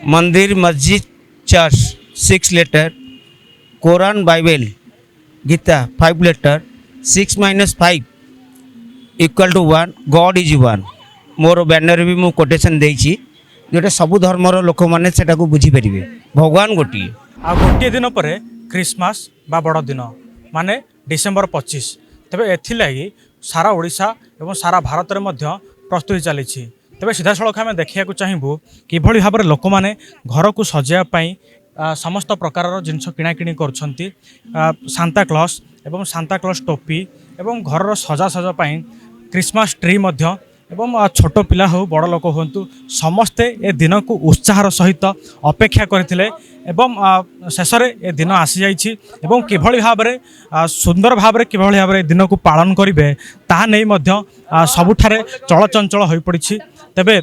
मंदिर मस्जिद church 6 letter, Quran Bible Gita 5 letter, 6 - 5 = 1, God is 1। मोर बैनर भी मु कोटेशन देछि जोटा सबु धर्मर लोक मैंने सेटा को बुझी पारे भगवान गोटी। आ गोटे दिन पर क्रिसमस बा बड़ दिन माने डिसेम्बर 25। तेबे एथिलागि सारा ओडिशा एवं सारा भारत में प्रस्तुति चली। तेबे सीधा सड़क आम देखा चाहबू किभली भाव में लोक मैंने घर को सजाइवाई समस्त प्रकार जिनस किणाकिणी कर सांता क्लॉस एवं सांता क्लॉस टोपी एवं घर सजासजापी क्रिसमस ट्री मध्य एवं छोट पिला हो बड़ लोक हूँ समस्ते ए दिन को उत्साहर सहित अपेक्षा करते एवं शेष ए दिन आसी जाइए एवं किभली भाव में सुंदर भाव में किभली भाव में दिन को पालन करेंगे ताहा नहीं मध्य सबुठारे चलचंचल हो पड़ी। तेबे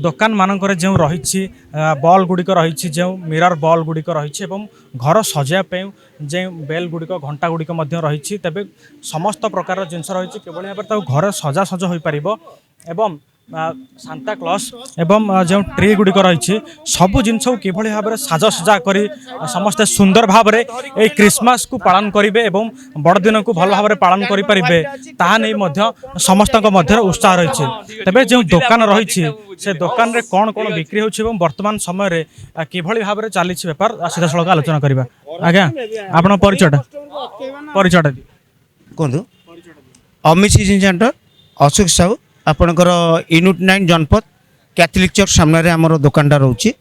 दुकान मानकर जो रही बॉल गुड़िक रही जो मिरर बॉल गुड़िक रही घर सजाइवाई जो बेल गुड़िक घंटा गुड़िक रही तेबे समस्त प्रकार जिनस रही किभली भाव में घर सजासज हो पार एवं सांता क्लॉस एवं जो ट्री गुड़िक रही सबू जिन किभली भाव में साजसजा कर समस्ते सुंदर भाव में ये क्रिसमस को पालन करेंगे एवं बड़ दिन को भल भाव में पालन करेंगे ताहा नहीं मध्य समस्त मध्य उत्साह रही। तेबे जो दुकान रही से दुकान रे कौन कौन बिक्री हो वर्तमान समय किभली भाव में चली बेपार सीधा सड़क आलोचना करवा। आज्ञा आपण परिचय कहतु अमित सेंटर अशोक साहू आपणकर यूनिट 9 जनपद कैथोलिक चर्च सामने आमर दुकानटा रोचे।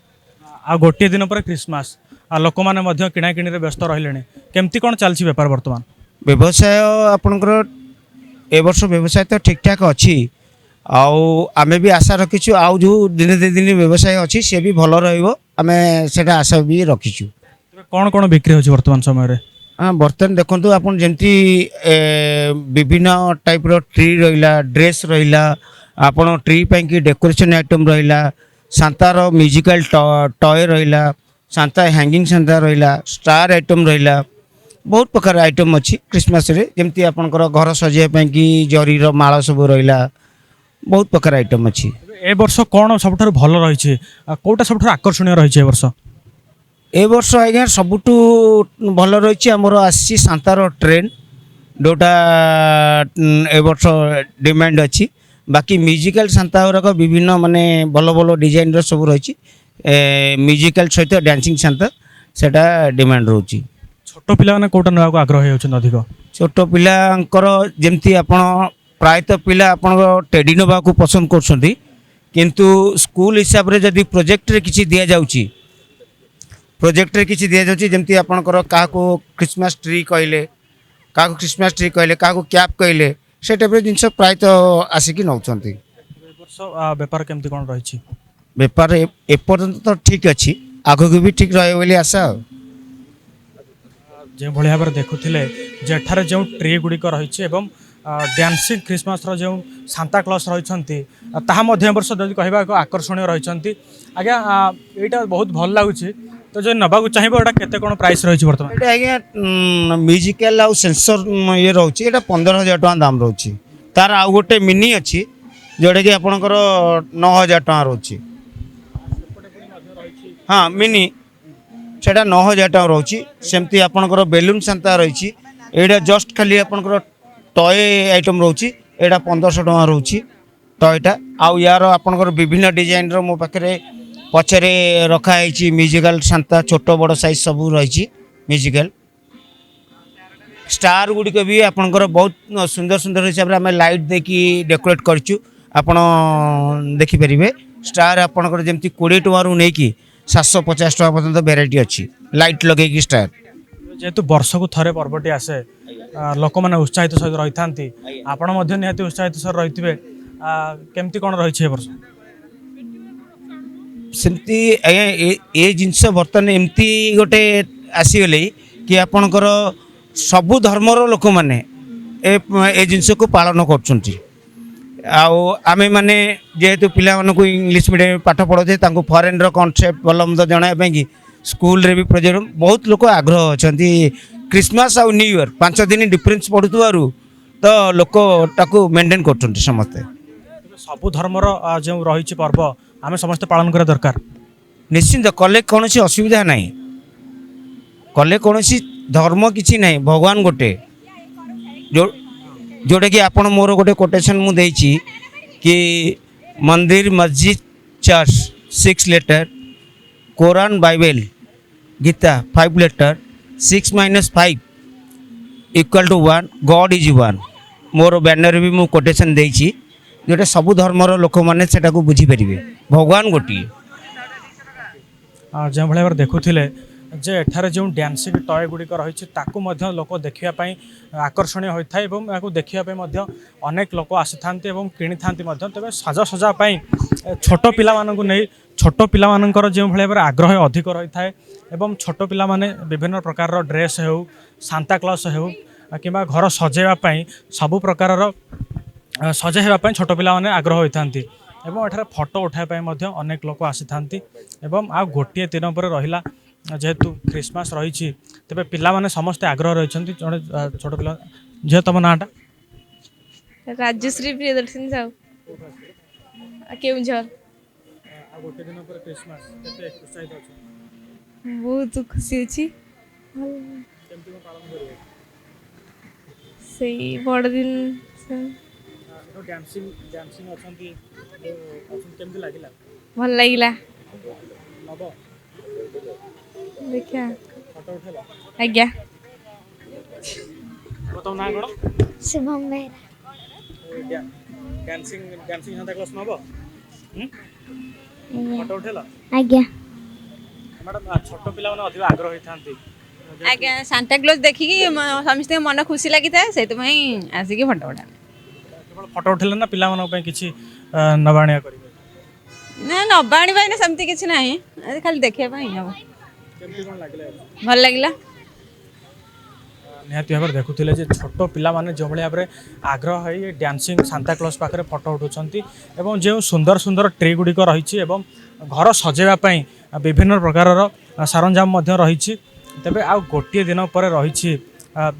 आ गोटे दिन पर क्रिसमस लोक मैंने किणाकिणी व्यस्त रही केमती कौन चलती बेपार वर्तमान व्यवसाय आपणकर ए वर्ष व्यवसाय तो ठीक ठाक अच्छी आमे भी आशा रखीचु आउ जो दिन दे दिन व्यवसाय अच्छी सी भी भल रमें से आशा भी रखीचु। कौन कौन बिक्री हो वर्तमान समय हाँ बर्तमान देखो आप जमती विभिन्न टाइप रो ट्री रहा ड्रेस रहा आपण ट्री की डेकोरेशन आइटम रहा सांतार म्यूजिकल टॉय रहा सांता हैंगिंग सांता रहा स्टार आइटम रहा बहुत प्रकार आइटम अच्छी क्रिसमस रे जमती आपणकर घर सजाइवाई कि जरीर माल सब रहा बहुत प्रकार आइटम अच्छी। ए वर्ष कौन सब भल रही कौटा सब आकर्षणीय रही वर्ष ए वर्ष आज्ञा सबुठू भल रही आमर आसी सांतार ट्रेन जोटा ए वर्ष डिमांड अच्छी बाकी म्यूजिकल सांता गुराक विभिन्न माने भल भल डिजाइन सब रही म्यूजिकल सहित डांसिंग सांता सेटा डिमांड रोची। छोट पिला माने कोटा नवा को आग्रह होउछन अधिक छोट पिलांकर जेमती आपण प्रायतः पिला आपण टेडी नवा को पसंद करछंती किंतु स्कूल हिसाब रे जदी प्रोजेक्ट रे किछि दिया जाउची प्रोजेक्ट रे किछि दिया जाउची जेमती आपणकर काको क्रिसमस ट्री कहले काको क्रिसमस ट्री कहले काको कैप कहले से टाइप जिनस प्रायतः आसिक नौचंती। बेपार केमती कोन रही बेपार एपर्यंत तो ठीक अच्छी आगक भी ठीक रहे बोली आशा। जो भाई भाव में देखुले जेठारे जो ट्री गुड़िक रही एवं डांसिंग क्रिसमस जो सांता क्लॉस रही वर्ष जब कह आकर्षणीय रही आज्ञा यहाँ बहुत भल लगुच तो जो नवाक चाहिए केते कौन प्राइस रही बर्तमान आज्ञा म्यूजिकल आउ सेंसर ये रोचे 15,000 टका दाम रोचे तार आउ गोटे मिनी अच्छी जोटा कि आपणकर 9,000 टका रोचे हाँ मिनी सेटा 9,000 टका रोचे सेमती आपणकर बेलून सांता रही एटा जस्ट खाली आपणकर टॉय आइटम रोचे एटा 1500 टका रोचे टॉयटा आउ यार आपणकर विभिन्न डिजाइन रो मो पाखरे पछरे रखाई म्यूजिकल सांता छोट बड़ साइज सब रही म्यूजिकल स्टार गुड़िक भी आपणकर बहुत सुंदर सुंदर हिसाब से आम लाइट देखी डेकोरेट करचु आपण देखिपारे स्टार आपणकर जमी 20 टकर नहीं कि 750 टका पर्यटन भेराइटी अच्छी लाइट लगे स्टार जेहेतु वर्ष को थरे पर्वटी आसे लोक मैंने उत्साहित सहित रही था आपण निहाती उत्साहित सहित रही थे केमती कौन रही वर्ष सेमती आज्ञा ये जिनस बर्तमान एमती गोटे आसीगले कि आपणकर सबु धर्मर लोक मैंने ए जिनस को पालन कर माने जेहेतु पिला मानक इंग्लिश मीडियम पाठ पढ़ाते फरेन कॉन्सेप्ट भल मत जनाया कि स्कूल रे भी प्रोजेक्ट बहुत लोक आग्रह अच्छा क्रिसमस आउ न्यू ईयर 5 दिन डिफरेन्स पड़ुवर तो लोक ताकू मेंटेन कर समस्ते सबु धर्मर जो रही पर्व आम समस्ते पालन करा दरकार ନିଶ୍ଚିନ୍ତ କଲେ କୌଣସି ଅସୁବିଧା ନାହିଁ, କଲେ କୌଣସି ଧର୍ମ କିଛି ନାହିଁ, ଭଗବାନ ଗୋଟେ। ଯେଉଁଟାକି ଆପଣ ମୋର ଗୋଟେ କୋଟେସନ୍ ମୁଁ ଦେଇଛି कि मंदिर मस्जिद church 6 letter, Quran Bible Gita 5 letter, 6 - 5 = 1, God is 1। मोर बैनर भी मु कोटेशन देछि जोटा सब धर्मर लोक मैंने सेटा को बुझी पारे भगवान गोटी। जो भाई देखुले जे एठारे जो डांसिंग टय गुड़िक रही ताकू मध्य लोक देखापी आकर्षणीय होता है और देखापी अनेक लोक आसी था किणी था। तेज साजसजापी छोट पिला नहीं छोट पिलार जो भाई आग्रह अधिक रही है और छोट पिला विभिन्न प्रकार ड्रेस हो सांता क्लॉज हो कि घर सजेवाई सबु प्रकार सजेवाई छोट पिला आग्रह होता एठारे फोटो उठाई अनेक लोक आसी था। आ गोटे दिन पर रहा जेहेतु क्रिसमस रही तेरे पिला माने समस्ते आग्रह रही जड़े छोट पिला झील तुम नाटा राजश्री प्रियदर्शनी साहू केउझर। गोटे दिन पर क्रिसमस केते उत्साहित अछि बहुत खुशी अच्छी केमती को पालन करिवे से बड़ दिन तो डांसिंग डांसिंग अछंती केमती लागिला भल लगिला नबो देखिया फोटो उठेला आज्ञा बताओ ना कोन Shubham Behera dancing dancing santa claus नबो फोटो उठेला आज्ञा मैडम छोट पिला माने अधिक आग्रह होई थांती आज्ञा सांता क्लॉज देखिकी समस्त मन खुशी लगी था से आसिक फोटो उठा केवल फोटो उठेले ना पिला मानक पय किछि नबाणिया करिवे ना नबाणी पाई सेमती किसी ना खाली देखा हम केमती कोन लागिला भल लगिला। निहाती भाव देखुले छोट पिला माने जो भाई भाव आग्रह है डांसिंग सांता क्लॉज पाखे फोटो उठाउछंती एवं जो सुंदर सुंदर ट्री गुड़िक रही घर सजेवाई विभिन्न प्रकार सरंजाम रही तेबे आ गोटे दिन पर रही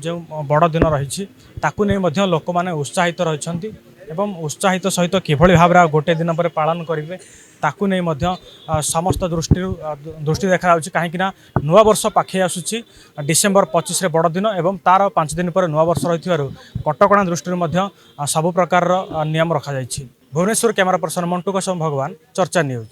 जो बड़ दिन रही ताकू नहीं लोक मैंने उत्साहित रही एवं उत्साहित सहित किभली भाव गोटे दिन पर पालन करेंगे ताकू नहीं समस्त दृष्टि देखा कहीं नुआ वर्ष पाखे आसूची डिसेम्बर 25 रे बड़ दिन एवं तार 5 दिन पर नुआ वर्ष रही कटकणा दृष्टि सबु प्रकार नियम रखा भुवनेश्वर कैमरा पर्सन मंटू कसम भगवान चर्चा न्यूज।